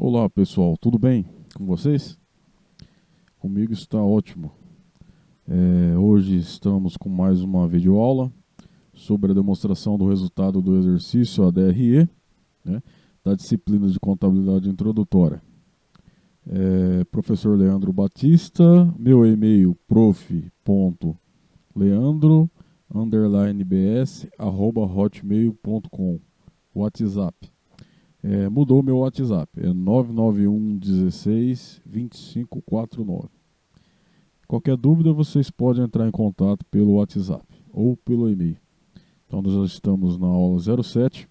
Olá pessoal, tudo bem com vocês? Comigo está ótimo. Hoje estamos com mais uma videoaula sobre a demonstração do resultado do exercício ADRE, né, da disciplina de contabilidade introdutória. Professor Leandro Batista, meu e-mail prof.leandro_bs@hotmail.com, WhatsApp. Mudou meu WhatsApp, é 991 16 2549. Qualquer dúvida vocês podem entrar em contato pelo WhatsApp ou pelo e-mail. Então nós já estamos na aula 07.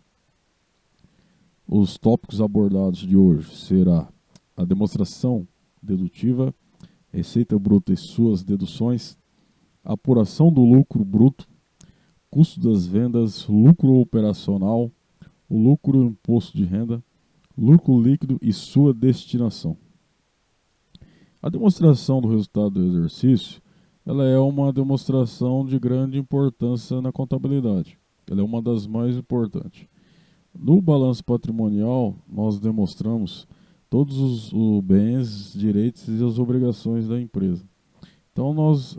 Os tópicos abordados de hoje será a demonstração dedutiva, receita bruta e suas deduções, apuração do lucro bruto, custo das vendas, lucro operacional, o lucro e imposto de renda, lucro líquido e sua destinação. A demonstração do resultado do exercício, ela é uma demonstração de grande importância na contabilidade. Ela é uma das mais importantes. No balanço patrimonial, nós demonstramos todos os bens, direitos e as obrigações da empresa. Então, nós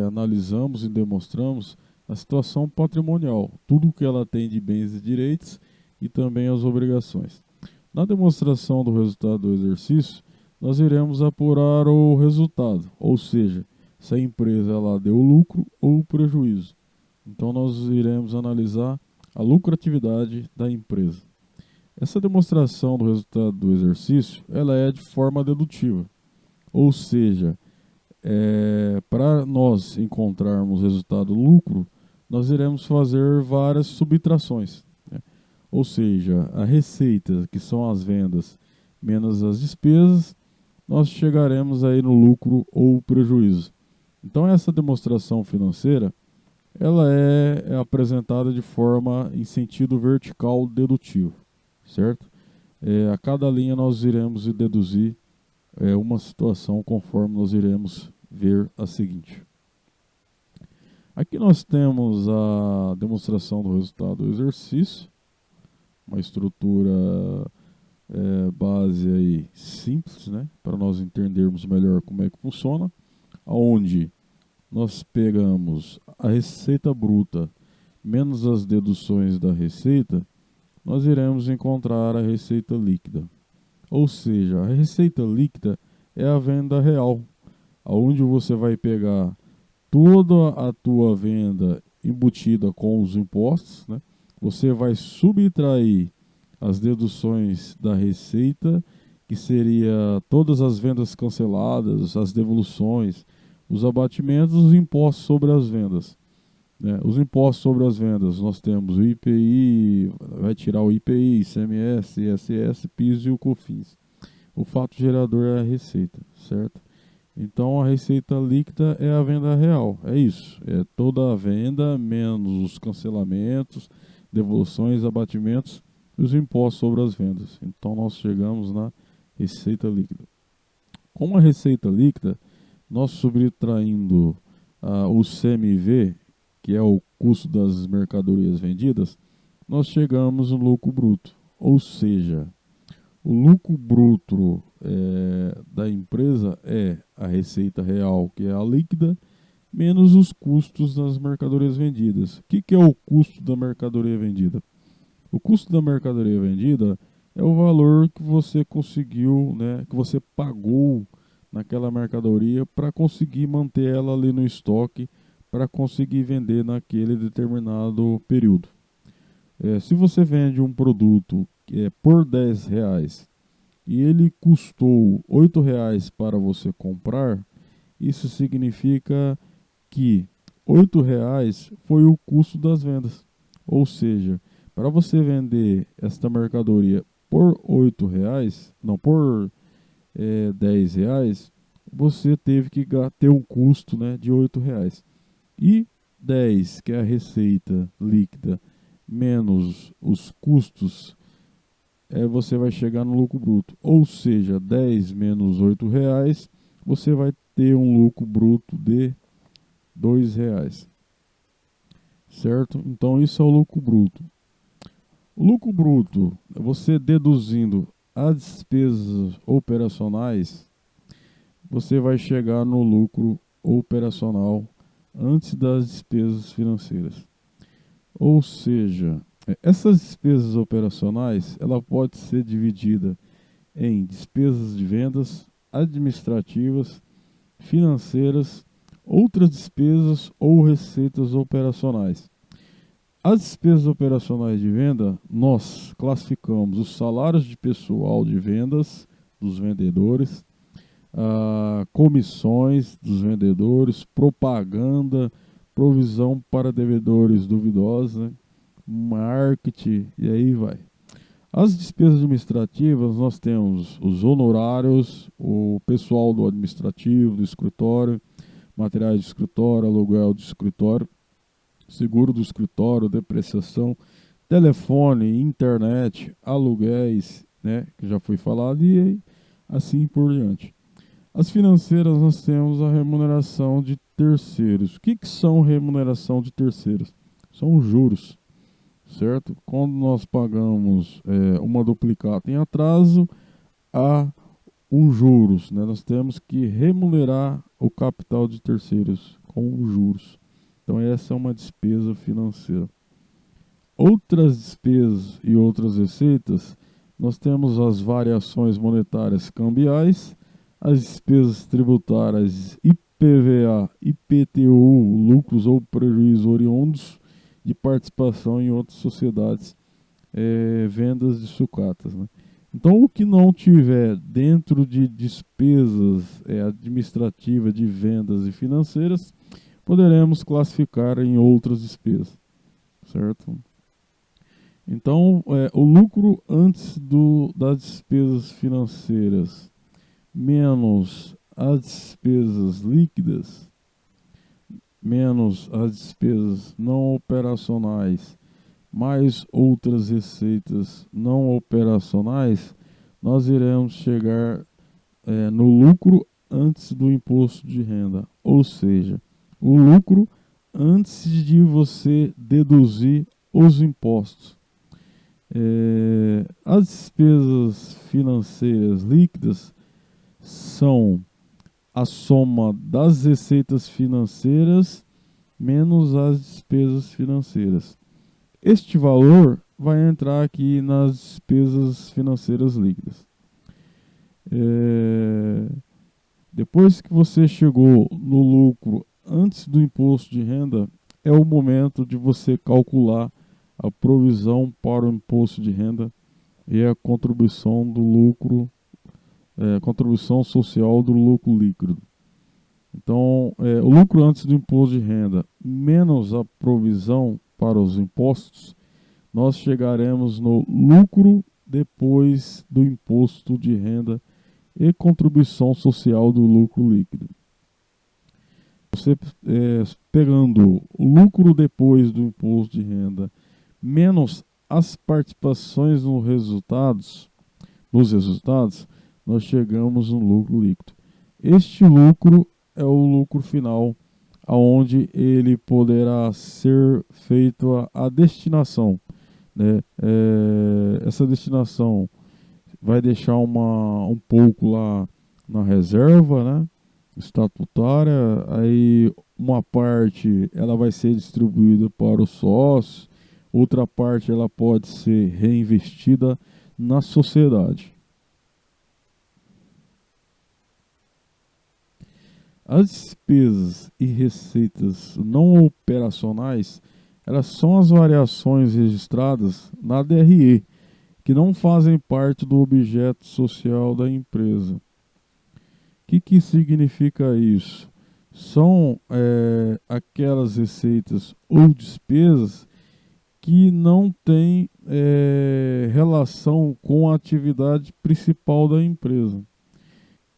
analisamos e demonstramos a situação patrimonial, tudo o que ela tem de bens e direitos e também as obrigações. Na demonstração do resultado do exercício, nós iremos apurar o resultado, ou seja, se a empresa ela deu lucro ou prejuízo. Então nós iremos analisar a lucratividade da empresa. Essa demonstração do resultado do exercício, ela é de forma dedutiva, ou seja, para nós encontrarmos o resultado lucro, nós iremos fazer várias subtrações, né? Ou seja, a receita, que são as vendas, menos as despesas, nós chegaremos aí no lucro ou prejuízo. Então essa demonstração financeira, ela é apresentada de forma em sentido vertical dedutivo, certo? A cada linha nós iremos deduzir uma situação conforme nós iremos ver a seguinte. Aqui nós temos a demonstração do resultado do exercício, uma estrutura base aí simples, né, para nós entendermos melhor como é que funciona, onde nós pegamos a receita bruta menos as deduções da receita, nós iremos encontrar a receita líquida. Ou seja, a receita líquida é a venda real, onde você vai pegar toda a tua venda embutida com os impostos, né? Você vai subtrair as deduções da receita, que seria todas as vendas canceladas, as devoluções, os abatimentos, os impostos sobre as vendas, né? Os impostos sobre as vendas, nós temos o IPI, vai tirar o IPI, ICMS, ISS, PIS e o COFINS. O fato gerador é a receita, certo? Então a receita líquida é a venda real, é isso. É toda a venda menos os cancelamentos, devoluções, abatimentos e os impostos sobre as vendas. Então nós chegamos na receita líquida. Com a receita líquida, nós subtraindo o CMV, que é o custo das mercadorias vendidas, nós chegamos no lucro bruto. Ou seja, o lucro bruto da empresa é a receita real, que é a líquida, menos os custos das mercadorias vendidas. O que é o custo da mercadoria vendida? O custo da mercadoria vendida é o valor que você conseguiu, né, que você pagou naquela mercadoria para conseguir manter ela ali no estoque, para conseguir vender naquele determinado período. Se você vende um produto por R$ 10 e ele custou R$ 8 para você comprar, isso significa que R$ 8 foi o custo das vendas. Ou seja, para você vender esta mercadoria por R$ 8, não por R$ 10, você teve que ter um custo, né, de R$ 8. E 10, que é a receita líquida, menos os custos, você vai chegar no lucro bruto. Ou seja, 10 menos R$ 8, você vai ter um lucro bruto de R$ 2. Certo? Então isso é o lucro bruto. O lucro bruto, você deduzindo as despesas operacionais, você vai chegar no lucro operacional antes das despesas financeiras. Ou seja, essas despesas operacionais, ela pode ser dividida em despesas de vendas, administrativas, financeiras, outras despesas ou receitas operacionais. As despesas operacionais de venda, nós classificamos os salários de pessoal de vendas dos vendedores, comissões dos vendedores, propaganda, provisão para devedores duvidosos, né? Marketing e aí vai. As despesas administrativas, nós temos os honorários, o pessoal do administrativo, do escritório, materiais de escritório, aluguel de escritório, seguro do escritório, depreciação, telefone, internet, aluguéis, né, que já foi falado, e assim por diante. As financeiras, nós temos a remuneração de terceiros. O que são remuneração de terceiros? São juros, certo? Quando nós pagamos uma duplicata em atraso, há um juros, né? Nós temos que remunerar o capital de terceiros com os juros. Então essa é uma despesa financeira. Outras despesas e outras receitas, nós temos as variações monetárias cambiais, as despesas tributárias IPVA, IPTU, lucros ou prejuízos oriundos de participação em outras sociedades, vendas de sucatas, né? Então, o que não tiver dentro de despesas administrativas de vendas e financeiras, poderemos classificar em outras despesas, certo? Então, o lucro antes das despesas financeiras menos as despesas líquidas, menos as despesas não operacionais, mais outras receitas não operacionais, nós iremos chegar no lucro antes do imposto de renda. Ou seja, o lucro antes de você deduzir os impostos. As despesas financeiras líquidas são a soma das receitas financeiras menos as despesas financeiras. Este valor vai entrar aqui nas despesas financeiras líquidas. Depois que você chegou no lucro antes do imposto de renda, é o momento de você calcular a provisão para o imposto de renda e a contribuição do lucro, contribuição social do lucro líquido. Então, o lucro antes do imposto de renda menos a provisão para os impostos, nós chegaremos no lucro depois do imposto de renda e contribuição social do lucro líquido. Você pegando o lucro depois do imposto de renda menos as participações nos resultados, nós chegamos no lucro líquido. Este lucro é o lucro final, aonde ele poderá ser feito a destinação, né? Essa destinação vai deixar um pouco lá na reserva, né, estatutária, aí uma parte ela vai ser distribuída para os sócios, outra parte ela pode ser reinvestida na sociedade. As despesas e receitas não operacionais, elas são as variações registradas na DRE, que não fazem parte do objeto social da empresa. O que significa isso? São aquelas receitas ou despesas que não têm relação com a atividade principal da empresa.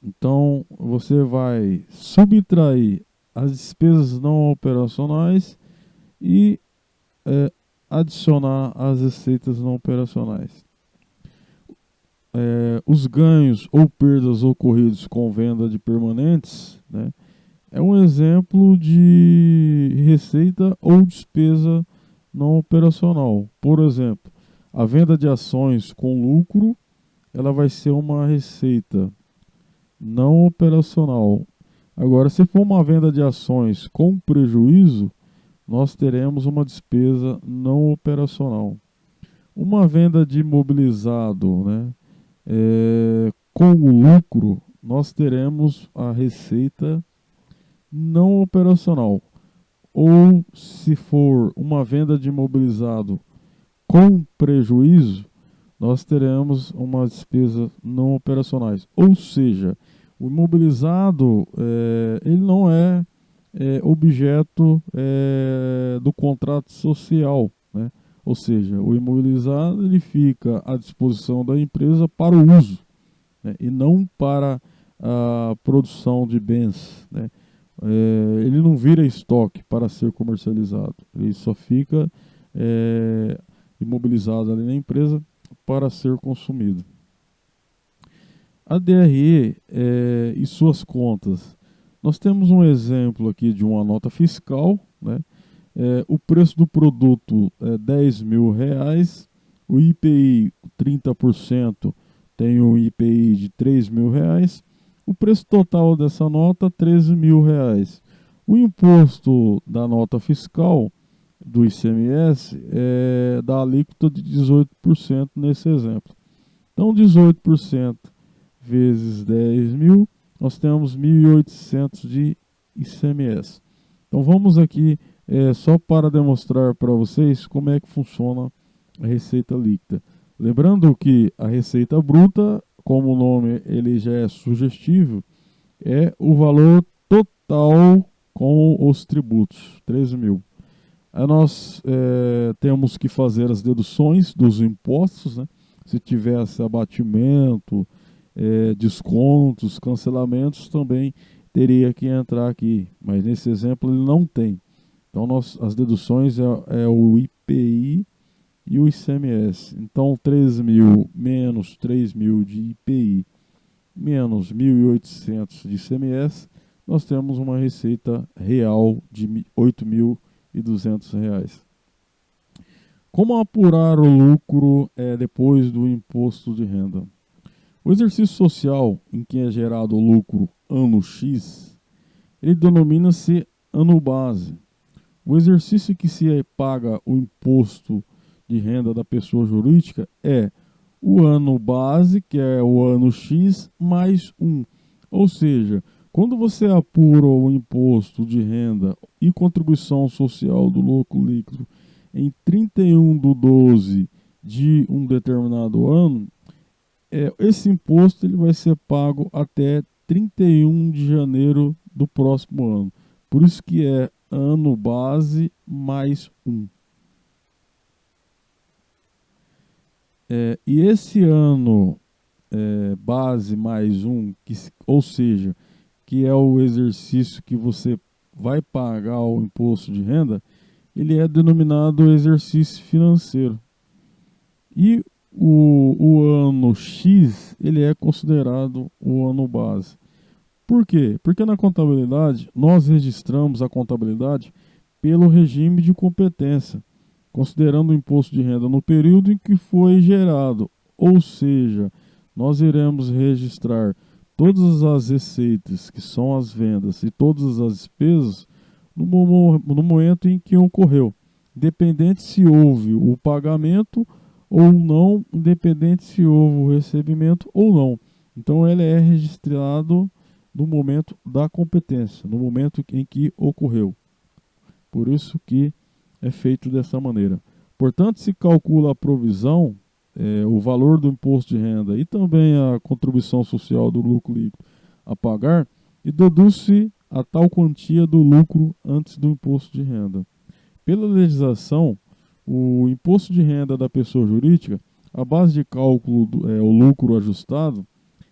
Então, você vai subtrair as despesas não operacionais e adicionar as receitas não operacionais. Os ganhos ou perdas ocorridos com venda de permanentes, né, é um exemplo de receita ou despesa não operacional. Por exemplo, a venda de ações com lucro ela vai ser uma receita não operacional. Agora, se for uma venda de ações com prejuízo, nós teremos uma despesa não operacional. Uma venda de imobilizado, né, com lucro, nós teremos a receita não operacional. Ou se for uma venda de imobilizado com prejuízo, nós teremos uma despesa não operacionais. Ou seja, o imobilizado ele não é objeto do contrato social, né? Ou seja, o imobilizado ele fica à disposição da empresa para o uso, né? E não para a produção de bens, né? Ele não vira estoque para ser comercializado, ele só fica é, imobilizado ali na empresa para ser consumido. A DRE e suas contas. Nós temos um exemplo aqui de uma nota fiscal, né? O preço do produto é R$ 10.000, o IPI 30% tem um IPI de R$ 3.000, o preço total dessa nota R$ 13.000. O imposto da nota fiscal do ICMS é da alíquota de 18% nesse exemplo. Então, 18% vezes 10.000, nós temos 1.800 de ICMS. Então, vamos aqui só para demonstrar para vocês como é que funciona a receita líquida. Lembrando que a receita bruta, como o nome ele já é sugestivo, é o valor total com os tributos, 13.000. Aí nós temos que fazer as deduções dos impostos, né? Se tivesse abatimento, descontos, cancelamentos, também teria que entrar aqui. Mas nesse exemplo ele não tem. Então as deduções é o IPI e o ICMS. Então 13.000 menos 3.000 de IPI menos 1.800 de ICMS, nós temos uma receita real de R$ 8.200. Como apurar o lucro depois do imposto de renda? O exercício social em que é gerado o lucro ano X, ele denomina-se ano base. O exercício que se paga o imposto de renda da pessoa jurídica é o ano base, que é o ano X, mais 1. Ou seja, quando você apura o imposto de renda e contribuição social do lucro líquido em 31/12 de um determinado ano, esse imposto ele vai ser pago até 31 de janeiro do próximo ano. Por isso que é ano base mais 1. E esse ano base mais 1, ou seja, que é o exercício que você vai pagar o imposto de renda, ele é denominado exercício financeiro. E o ano X, ele é considerado o ano base. Por quê? Porque na contabilidade, nós registramos a contabilidade pelo regime de competência, considerando o imposto de renda no período em que foi gerado. Ou seja, nós iremos registrar todas as receitas, que são as vendas, e todas as despesas no momento em que ocorreu, independente se houve o pagamento ou não, independente se houve o recebimento ou não. Então ele é registrado no momento da competência, no momento em que ocorreu. Por isso que é feito dessa maneira. Portanto, se calcula a provisão, o valor do imposto de renda e também a contribuição social do lucro líquido a pagar e deduz-se a tal quantia do lucro antes do imposto de renda. Pela legislação, o imposto de renda da pessoa jurídica, a base de cálculo o lucro ajustado,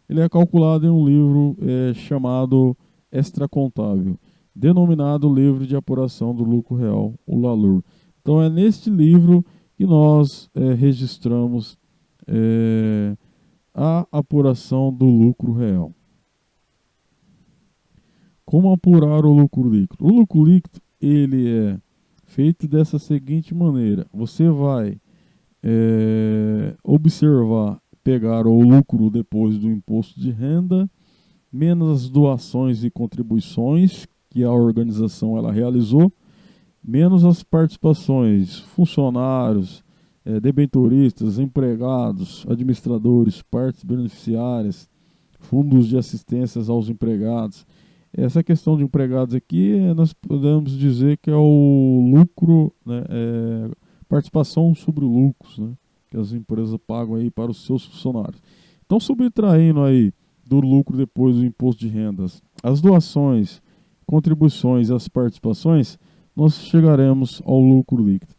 ele é calculado em um livro chamado extracontábil, denominado Livro de Apuração do Lucro Real, o LALUR. Então é neste livro que nós registramos a apuração do lucro real. Como apurar o lucro líquido? O lucro líquido ele é feito dessa seguinte maneira: você vai observar, pegar o lucro depois do imposto de renda, menos as doações e contribuições que a organização ela realizou, menos as participações, funcionários, debenturistas, empregados, administradores, partes beneficiárias, fundos de assistências aos empregados. Essa questão de empregados aqui, nós podemos dizer que é o lucro, né, participação sobre lucros, né, que as empresas pagam aí para os seus funcionários. Então, subtraindo aí do lucro depois do imposto de rendas, as doações, contribuições e as participações, nós chegaremos ao lucro líquido.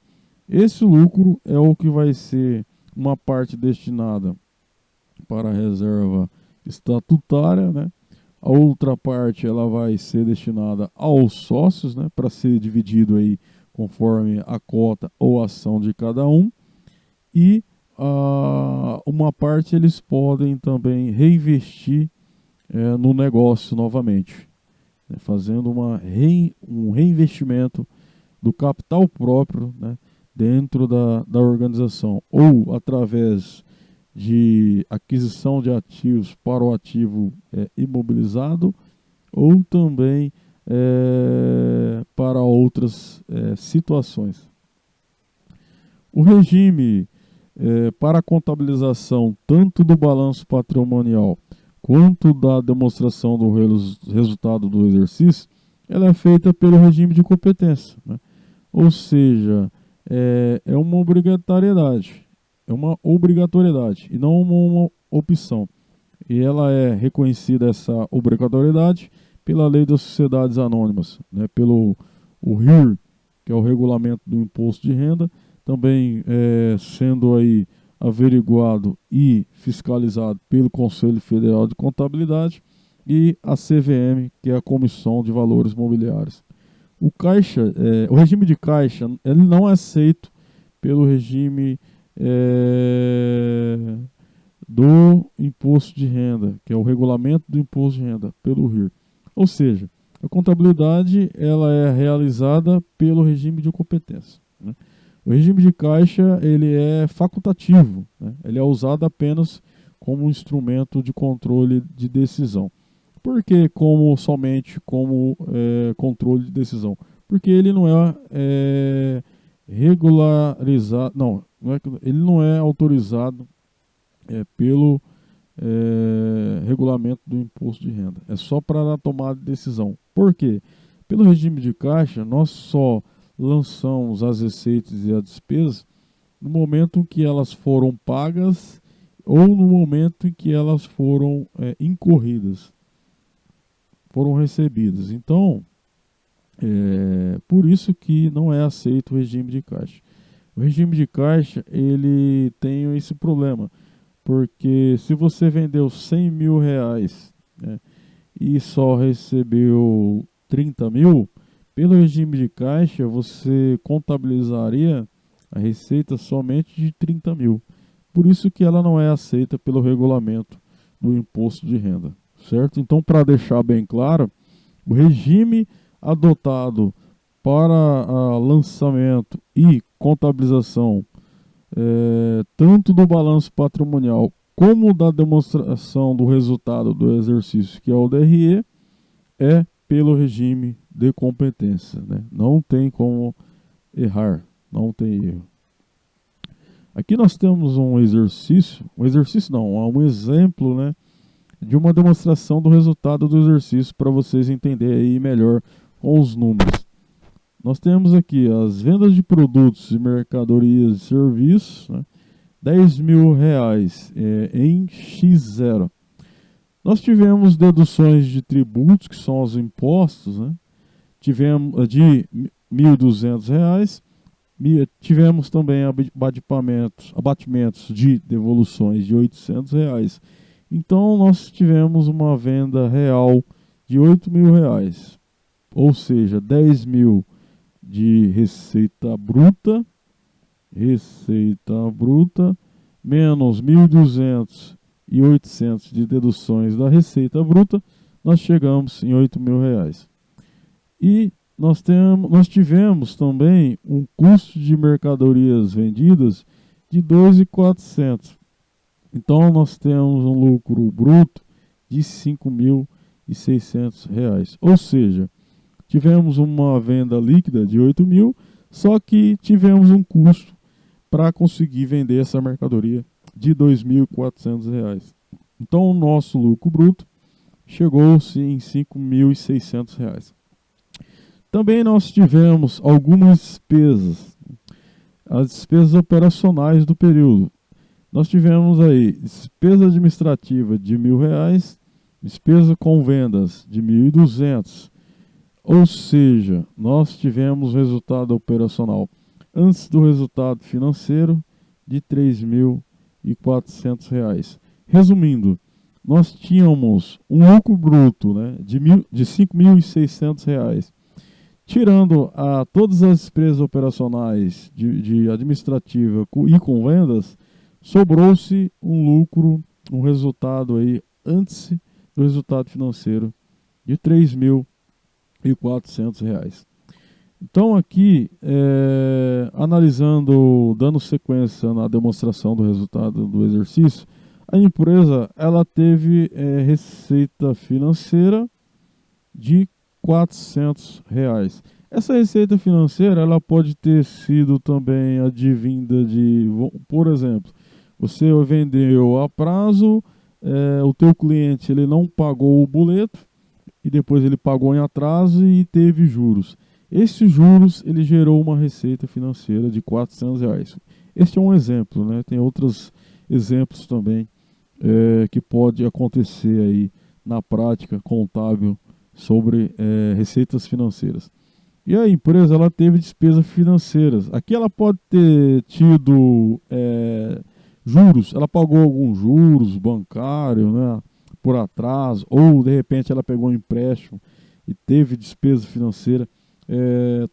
Esse lucro é o que vai ser uma parte destinada para a reserva estatutária, né? A outra parte ela vai ser destinada aos sócios, né? Para ser dividido aí conforme a cota ou ação de cada um. E uma parte eles podem também reinvestir no negócio novamente, né? Fazendo um reinvestimento do capital próprio, né? Dentro da organização, ou através de aquisição de ativos para o ativo imobilizado, ou também para outras situações. O regime para a contabilização tanto do balanço patrimonial quanto da demonstração do resultado do exercício, ela é feita pelo regime de competência, né? Ou seja, é uma obrigatoriedade. É uma obrigatoriedade e não uma opção. E ela é reconhecida, essa obrigatoriedade, pela Lei das Sociedades Anônimas, né? Pelo o RIR, que é o Regulamento do Imposto de Renda, também sendo aí averiguado e fiscalizado pelo Conselho Federal de Contabilidade, e a CVM, que é a Comissão de Valores Mobiliários. O regime de caixa, ele não é aceito pelo regime do imposto de renda, que é o regulamento do imposto de renda, pelo RIR. Ou seja, a contabilidade ela é realizada pelo regime de competência, né? O regime de caixa ele é facultativo, né? Ele é usado apenas como um instrumento de controle de decisão. Por que somente como controle de decisão? Porque ele não é regularizado, ele não é autorizado pelo regulamento do imposto de renda. É só para a tomada de decisão. Por quê? Pelo regime de caixa, nós só lançamos as receitas e as despesas no momento em que elas foram pagas ou no momento em que elas foram incorridas, foram recebidas. Então, por isso que não é aceito o regime de caixa. O regime de caixa ele tem esse problema, porque se você vendeu 100 mil reais, né, e só recebeu 30 mil, pelo regime de caixa você contabilizaria a receita somente de 30 mil. Por isso que ela não é aceita pelo regulamento do imposto de renda, certo? Então, para deixar bem claro, o regime adotado para lançamento e contabilização tanto do balanço patrimonial como da demonstração do resultado do exercício, que é o DRE, é pelo regime de competência, né? Não tem como errar, não tem erro. Aqui nós temos um exemplo, né, de uma demonstração do resultado do exercício para vocês entenderem aí melhor com os números. Nós temos aqui as vendas de produtos e mercadorias e serviços, né, 10 mil reais em X0. Nós tivemos deduções de tributos, que são os impostos, né, tivemos de R$ 1.200. Tivemos também abatimentos de devoluções de R$ 800. Então, nós tivemos uma venda real de R$ 8 mil, ou seja, 10 mil de receita bruta, menos 1.200 e 800 de deduções da receita bruta, nós chegamos em R$ 8 mil. E nós tivemos também um custo de mercadorias vendidas de 2.400. Então nós temos um lucro bruto de R$ 5.600. Ou seja, tivemos uma venda líquida de 8 mil, só que tivemos um custo para conseguir vender essa mercadoria de R$ 2.400. Então o nosso lucro bruto chegou-se em R$ 5.600. Também nós tivemos algumas despesas, as despesas operacionais do período. Nós tivemos aí despesa administrativa de R$ 1.000, despesa com vendas de 1.200. Ou seja, nós tivemos resultado operacional antes do resultado financeiro de R$ 3.400. Resumindo, nós tínhamos um lucro bruto, né, de R$ 5.600. Tirando todas as despesas operacionais de administrativa e com vendas, sobrou-se um lucro, um resultado aí antes do resultado financeiro de R$ 3.400. Então aqui, analisando, dando sequência na demonstração do resultado do exercício, a empresa ela teve receita financeira de R$ 400. Essa receita financeira ela pode ter sido também advinda de, por exemplo, você vendeu a prazo, o teu cliente ele não pagou o boleto e depois ele pagou em atraso e teve juros. Esses juros ele gerou uma receita financeira de R$ 400. Este é um exemplo, né? Tem outros exemplos também que pode acontecer aí na prática contábil sobre receitas financeiras. E a empresa ela teve despesas financeiras. Aqui ela pode ter tido juros, ela pagou alguns juros bancários, né, por atraso, ou de repente ela pegou um empréstimo e teve despesa financeira,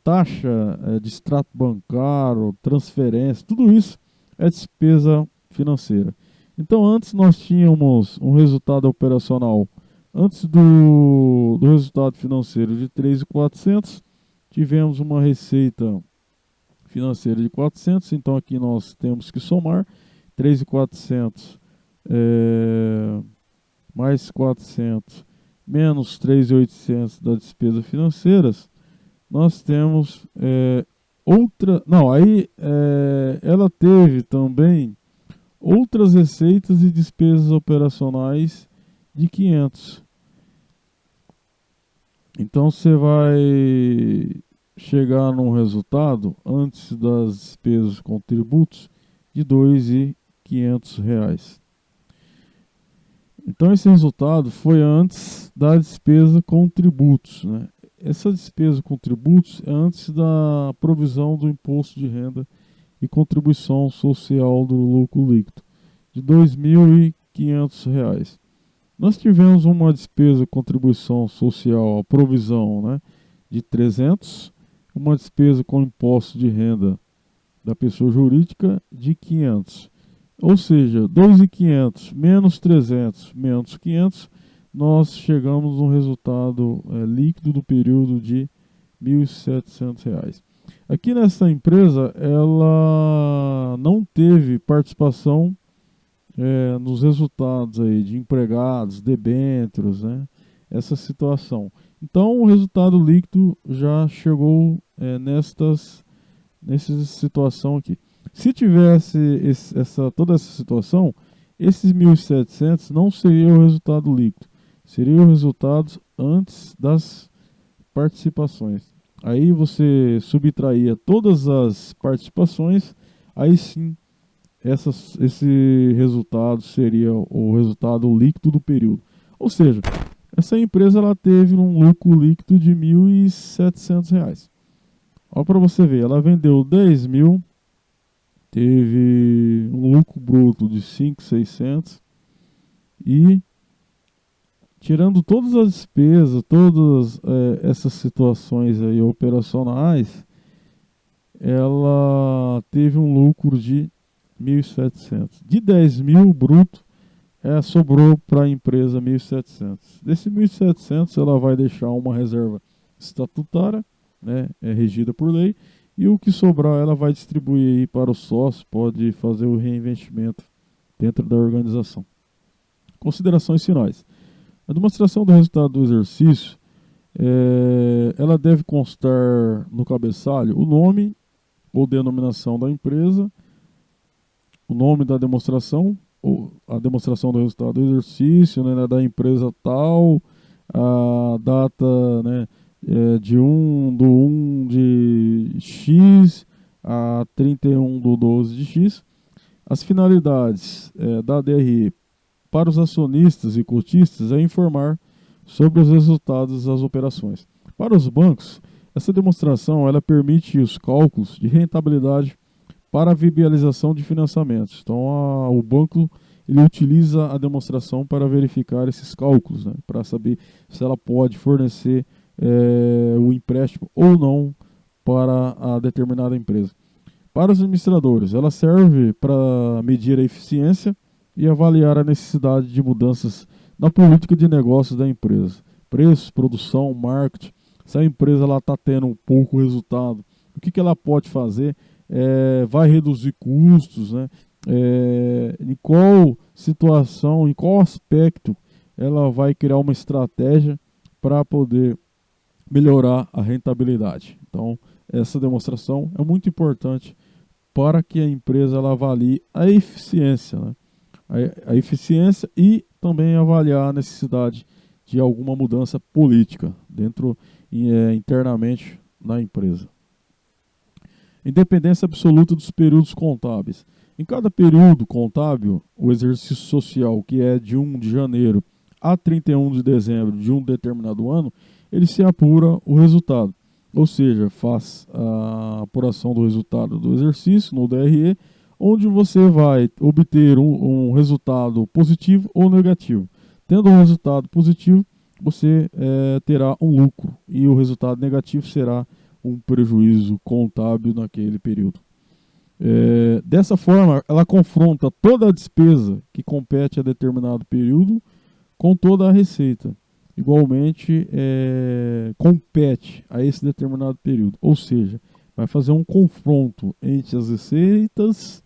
taxa de extrato bancário, transferência, tudo isso é despesa financeira. Então antes nós tínhamos um resultado operacional, antes do resultado financeiro de 3.400, tivemos uma receita financeira de 400, então aqui nós temos que somar 3.400 mais 400 menos 3.800 das despesas financeiras, nós temos outra. Não, aí ela teve também outras receitas e despesas operacionais de 500. Então você vai chegar num resultado antes das despesas com tributos de R$ 2.500. Então esse resultado foi antes da despesa com tributos, né? Essa despesa com tributos é antes da provisão do imposto de renda e contribuição social do lucro líquido de R$ 2.500. Nós tivemos uma despesa contribuição social, a provisão, né, de 300, uma despesa com imposto de renda da pessoa jurídica de 500. Ou seja, 2.500 menos 300 menos 500, nós chegamos no resultado líquido do período de R$ 1.700. Aqui nessa empresa, ela não teve participação nos resultados aí de empregados, debêntures, né? Essa situação. Então o resultado líquido já chegou nessa situação aqui. Se tivesse toda essa situação, esses 1.700 não seria o resultado líquido, seria o resultado antes das participações. Aí você subtraía todas as participações, aí sim esse resultado seria o resultado líquido do período. Ou seja, essa empresa ela teve um lucro líquido de R$ 1.700. Olha para você ver, ela vendeu 10 mil, teve um lucro bruto de 5.600 e tirando todas as despesas, todas essas situações aí operacionais, ela teve um lucro de 1.700. De 10 mil bruto, sobrou para a empresa 1.700. Desse 1.700, ela vai deixar uma reserva estatutária, né, regida por lei, e o que sobrar ela vai distribuir aí para o sócio, pode fazer o reinvestimento dentro da organização. Considerações finais. A demonstração do resultado do exercício, ela deve constar no cabeçalho o nome ou denominação da empresa, o nome da demonstração, ou a demonstração do resultado do exercício, né, da empresa tal, a data, né, de 1 de X a 31 do 12 de X, as finalidades da DRE para os acionistas e cotistas é informar sobre os resultados das operações. Para os bancos, essa demonstração ela permite os cálculos de rentabilidade para a viabilização de financiamentos. Então, o banco ele utiliza a demonstração para verificar esses cálculos, né, para saber se ela pode fornecer o empréstimo ou não para a determinada empresa. Para os administradores, ela serve para medir a eficiência e avaliar a necessidade de mudanças na política de negócios da empresa. Preços, produção, marketing. Se a empresa está tendo pouco resultado, o que ela pode fazer? Vai reduzir custos, né? Em qual situação, em qual aspecto ela vai criar uma estratégia para poder melhorar a rentabilidade. Então, essa demonstração é muito importante para que a empresa ela avalie a eficiência, né? A eficiência e também avaliar a necessidade de alguma mudança política internamente na empresa. Independência absoluta dos períodos contábeis. Em cada período contábil, o exercício social, que é de 1 de janeiro a 31 de dezembro de um determinado ano, ele se apura o resultado. Ou seja, faz a apuração do resultado do exercício no DRE, onde você vai obter um resultado positivo ou negativo. Tendo um resultado positivo, você terá um lucro e o resultado negativo será um prejuízo contábil naquele período. Dessa forma, ela confronta toda a despesa que compete a determinado período com toda a receita. Igualmente, compete a esse determinado período. Ou seja, vai fazer um confronto entre as receitas,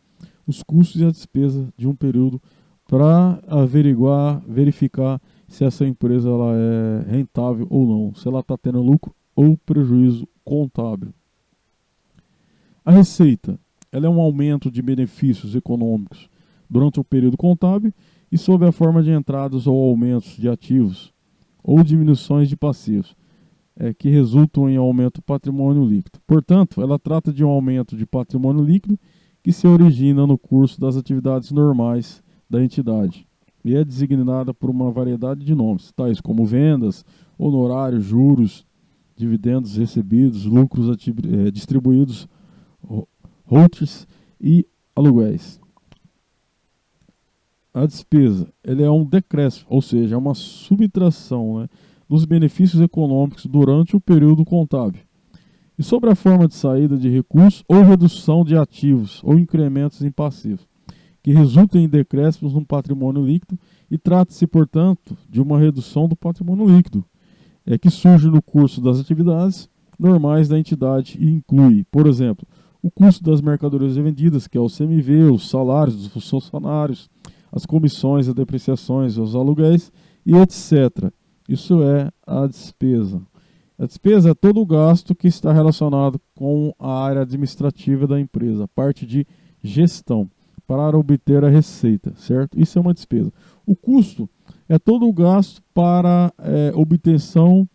os custos e a despesa de um período para verificar se essa empresa ela é rentável ou não, se ela está tendo lucro ou prejuízo contábil. A receita ela é um aumento de benefícios econômicos durante o período contábil e sob a forma de entradas ou aumentos de ativos ou diminuições de passivos, que resultam em aumento do patrimônio líquido. Portanto, ela trata de um aumento de patrimônio líquido que se origina no curso das atividades normais da entidade e é designada por uma variedade de nomes, tais como vendas, honorários, juros, dividendos recebidos, lucros distribuídos, royalties e aluguéis. A despesa ela é um decréscimo, ou seja, é uma subtração, né, dos benefícios econômicos durante o período contábil. E sobre a forma de saída de recursos ou redução de ativos ou incrementos em passivos, que resultam em decréscimos no patrimônio líquido e trata-se, portanto, de uma redução do patrimônio líquido, que surge no curso das atividades normais da entidade e inclui, por exemplo, o custo das mercadorias vendidas, que é o CMV, os salários dos funcionários, as comissões, as depreciações, os aluguéis e etc. Isso é a despesa. A despesa é todo o gasto que está relacionado com a área administrativa da empresa, a parte de gestão, para obter a receita, certo? Isso é uma despesa. O custo é todo o gasto para obtenção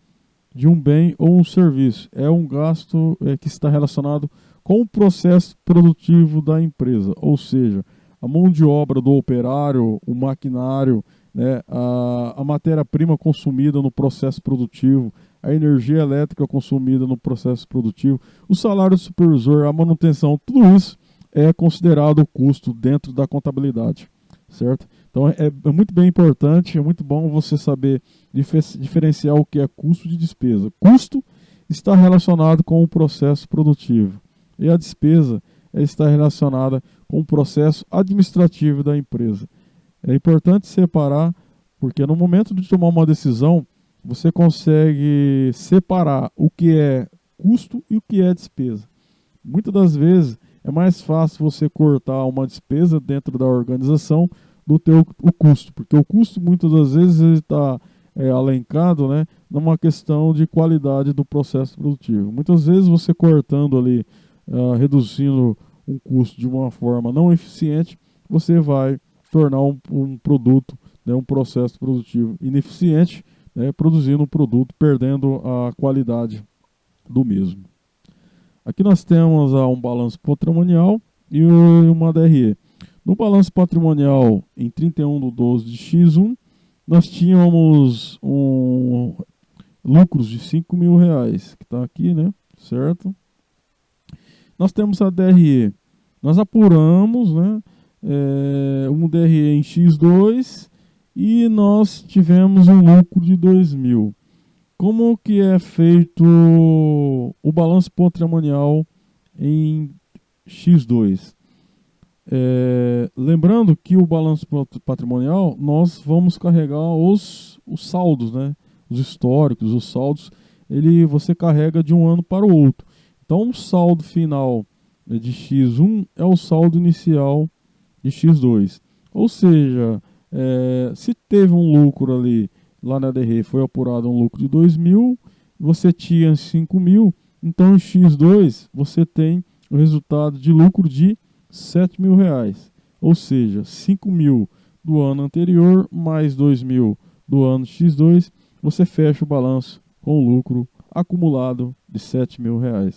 de um bem ou um serviço. É um gasto que está relacionado com o processo produtivo da empresa, ou seja, a mão de obra do operário, o maquinário, né, a matéria-prima consumida no processo produtivo, a energia elétrica consumida no processo produtivo, o salário do supervisor, a manutenção, tudo isso é considerado custo dentro da contabilidade, certo? Então é muito bem importante, é muito bom você saber diferenciar o que é custo de despesa. Custo está relacionado com o processo produtivo e a despesa está relacionada com o processo administrativo da empresa. É importante separar, porque no momento de tomar uma decisão, você consegue separar o que é custo e o que é despesa. Muitas das vezes é mais fácil você cortar uma despesa dentro da organização do teu o custo, porque o custo muitas das vezes ele está alencado, né, numa questão de qualidade do processo produtivo. Muitas vezes você cortando ali, reduzindo um custo de uma forma não eficiente, você vai tornar um produto, né, um processo produtivo ineficiente, né, produzindo um produto, perdendo a qualidade do mesmo. Aqui nós temos um balanço patrimonial e uma DRE. No balanço patrimonial, em 31/12 de X1, nós tínhamos lucros de R$ 5.000, que está aqui, né? Certo? Nós temos a DRE. Nós apuramos, né, um DRE em X2 e nós tivemos um lucro de 2.000. Como que é feito o balanço patrimonial em X2? Lembrando que o balanço patrimonial, nós vamos carregar os saldos, né? Os históricos, os saldos, você carrega de um ano para o outro. Então, o saldo final de X1 é o saldo inicial de X2. Ou seja, se teve um lucro ali, lá na DRE foi apurado um lucro de 2.000, você tinha 5.000, então em X2 você tem o resultado de lucro de R$ 7.000. Ou seja, 5.000 do ano anterior mais 2.000 do ano X2, você fecha o balanço com o lucro acumulado de R$ 7.000.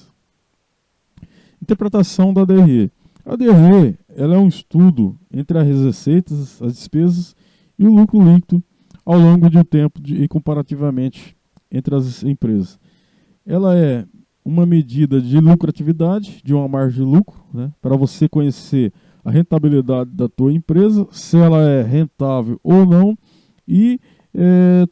Interpretação da DRE. A DRE ela é um estudo entre as receitas, as despesas e o lucro líquido ao longo de um tempo e comparativamente entre as empresas. Ela é uma medida de lucratividade, de uma margem de lucro, né, para você conhecer a rentabilidade da tua empresa, se ela é rentável ou não, e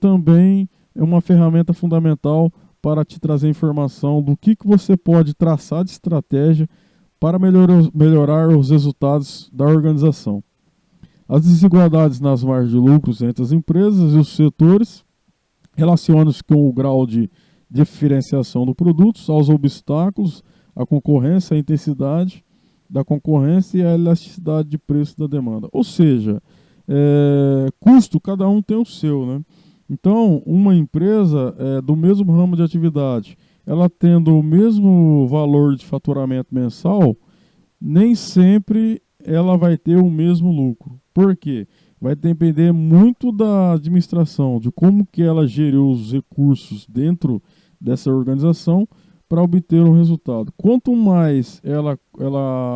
também é uma ferramenta fundamental para te trazer informação do que você pode traçar de estratégia para melhorar os resultados da organização. As desigualdades nas margens de lucros entre as empresas e os setores relacionam-se com o grau de diferenciação do produto, aos obstáculos, a concorrência, a intensidade da concorrência e a elasticidade de preço da demanda. Ou seja, custo, cada um tem o seu, né? Então, uma empresa do mesmo ramo de atividade, ela tendo o mesmo valor de faturamento mensal, nem sempre ela vai ter o mesmo lucro. Por quê? Vai depender muito da administração, de como que ela geriu os recursos dentro dessa organização para obter um resultado. Quanto mais ela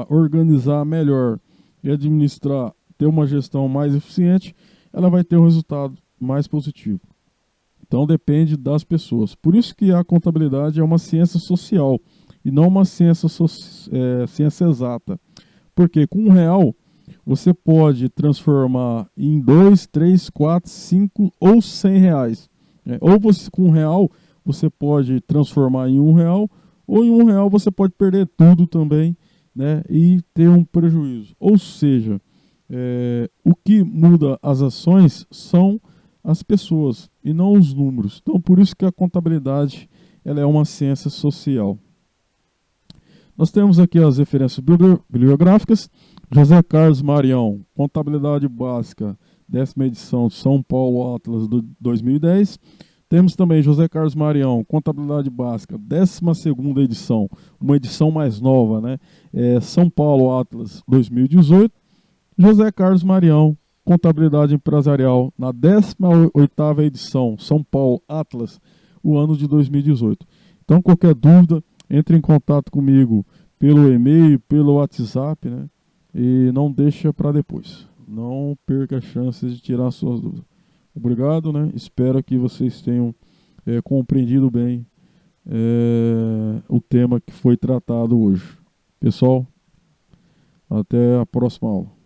organizar melhor e administrar, ter uma gestão mais eficiente, ela vai ter um resultado mais positivo. Então depende das pessoas. Por isso que a contabilidade é uma ciência social e não uma ciência exata. Porque com R$ 1 você pode transformar em 2, 3, 4, 5 ou R$ 100. Ou com R$ 1 você pode transformar em R$ 1, ou em R$ 1 você pode perder tudo também, né, e ter um prejuízo. Ou seja, o que muda as ações são as pessoas e não os números. Então por isso que a contabilidade ela é uma ciência social. Nós temos aqui as referências bibliográficas. José Carlos Marião, Contabilidade Básica, 10ª edição, São Paulo Atlas, 2010. Temos também José Carlos Marião, Contabilidade Básica, 12ª edição, uma edição mais nova, né? São Paulo Atlas, 2018. José Carlos Marião, Contabilidade Empresarial, na 18ª edição, São Paulo Atlas, o ano de 2018. Então, qualquer dúvida, entre em contato comigo pelo e-mail, pelo WhatsApp, né? E não deixa para depois. Não perca a chance de tirar suas dúvidas. Obrigado, né? Espero que vocês tenham compreendido bem o tema que foi tratado hoje. Pessoal, até a próxima aula.